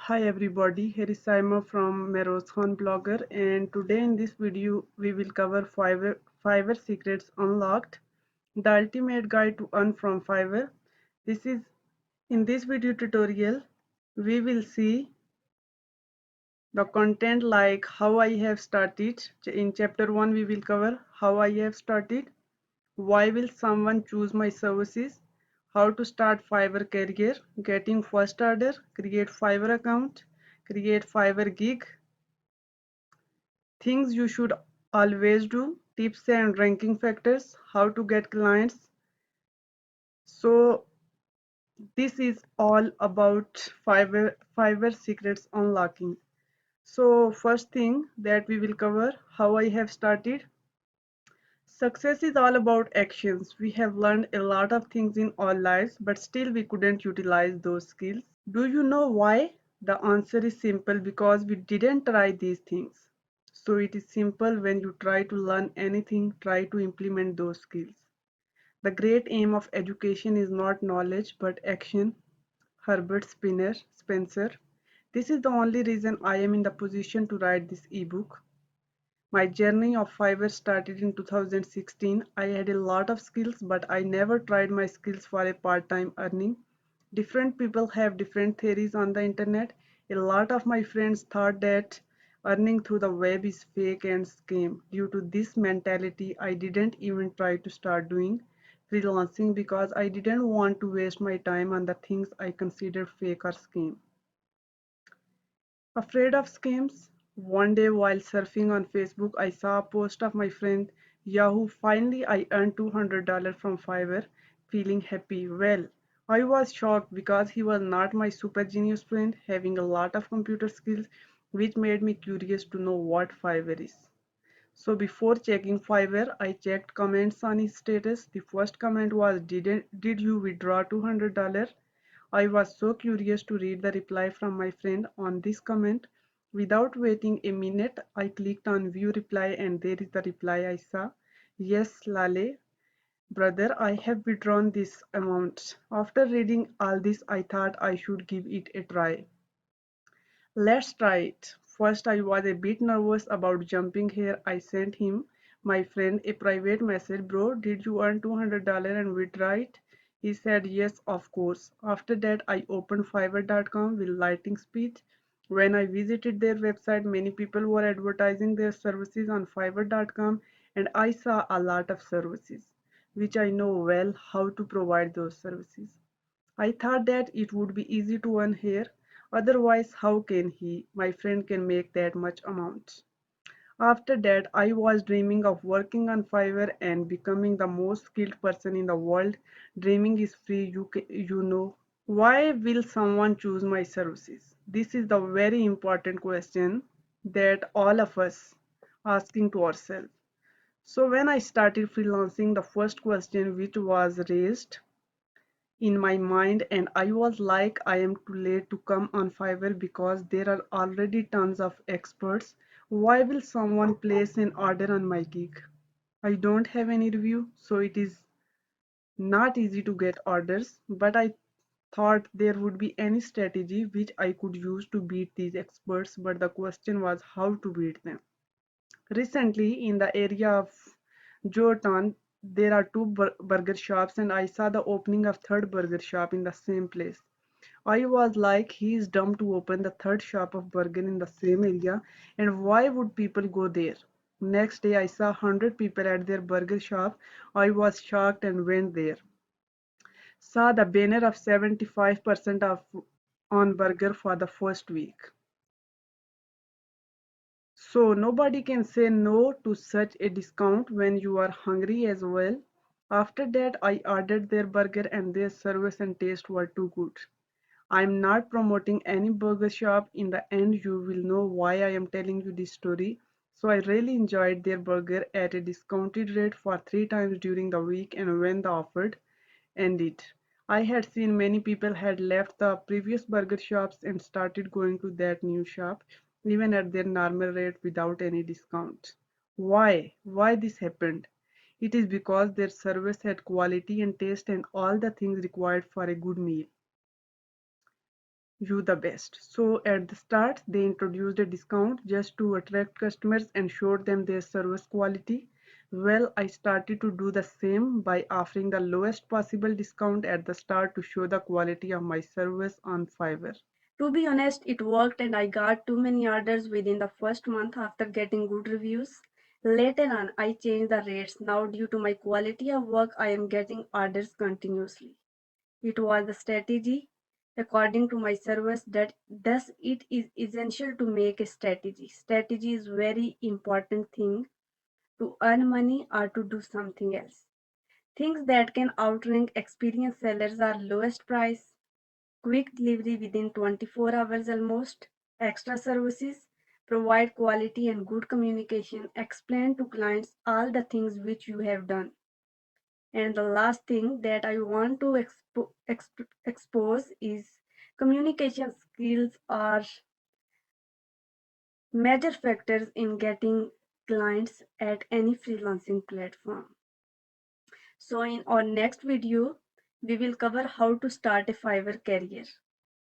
Hi everybody, here is Saima from Meroz Khan Blogger, and today in this video we will cover Fiverr Secrets Unlocked, the ultimate guide to earn from Fiverr. This is In this video tutorial we will see the content like how I have started. In chapter 1 we will cover how I have started, why will someone choose my services, how to start Fiverr career, getting first order, create Fiverr account, create Fiverr gig, things you should always do, tips and ranking factors, how to get clients. So this is all about Fiverr secrets unlocking. So first thing that we will cover, how I have started. Success is all about actions. We have learned a lot of things in our lives, but still we couldn't utilize those skills. Do you know why? The answer is simple, because we didn't try these things. So it is simple. When you try to learn anything, try to implement those skills. The great aim of education is not knowledge but action. Herbert Spencer. This is the only reason I am in the position to write this ebook. My journey of Fiverr started in 2016. I had a lot of skills, but I never tried my skills for a part-time earning. Different people have different theories on the internet. A lot of my friends thought that earning through the web is fake and scam. Due to this mentality, I didn't even try to start doing freelancing because I didn't want to waste my time on the things I considered fake or scam. Afraid of scams? One day while surfing on Facebook, I saw a post of my friend Yahoo. Finally, I earned $200 from Fiverr, feeling happy. Well, I was shocked because he was not my super genius friend, having a lot of computer skills, which made me curious to know what Fiverr is. So before checking Fiverr, I checked comments on his status. The first comment was, did you withdraw $200? I was so curious to read the reply from my friend on this comment. Without waiting a minute, I clicked on view reply, and there is the reply I saw. Yes, Lale, brother, I have withdrawn this amount. After reading all this, I thought I should give it a try. Let's try it. First, I was a bit nervous about jumping here. I sent him, my friend, a private message. Bro, did you earn $200 and withdraw it? He said, yes, of course. After that, I opened Fiverr.com with lightning speed. When I visited their website, many people were advertising their services on Fiverr.com, and I saw a lot of services, which I know well how to provide those services. I thought that it would be easy to earn here. Otherwise, how can he, my friend, can make that much amount? After that, I was dreaming of working on Fiverr and becoming the most skilled person in the world. Dreaming is free, you know. Why will someone choose my services? This is the very important question that all of us asking to ourselves. So when I started freelancing, the first question which was raised in my mind, and I was like, I am too late to come on Fiverr because there are already tons of experts. Why will someone place an order on my gig? I don't have any review, so it is not easy to get orders, but I thought there would be any strategy which I could use to beat these experts, but the question was how to beat them. Recently, in the area of Jordan, there are two burger shops, and I saw the opening of third burger shop in the same place. I was like, he is dumb to open the third shop of burger in the same area, and why would people go there? Next day, I saw 100 people at their burger shop. I was shocked and went there. Saw the banner of 75% off on burger for the first week. So nobody can say no to such a discount when you are hungry as well. After that, I ordered their burger, and their service and taste were too good. I'm not promoting any burger shop. In the end, you will know why I am telling you this story. So I really enjoyed their burger at a discounted rate for 3 times during the week, and when the offer ended, I had seen many people had left the previous burger shops and started going to that new shop, even at their normal rate without any discount. Why? Why this happened? It is because their service had quality and taste and all the things required for a good meal. you the best. So at the start, they introduced a discount just to attract customers and showed them their service quality. Well, I started to do the same by offering the lowest possible discount at the start to show the quality of my service on Fiverr. To be honest, it worked and I got too many orders within the first month after getting good reviews. Later on, I changed the rates. Now, due to my quality of work, I am getting orders continuously. It was the strategy according to my service that thus it is essential to make a strategy. Strategy is very important thing to earn money or to do something else. Things that can outrank experienced sellers are lowest price, quick delivery within 24 hours almost, extra services, provide quality and good communication, explain to clients all the things which you have done. And the last thing that I want to expose is communication skills are major factors in getting clients at any freelancing platform. So in our next video, we will cover how to start a Fiverr career.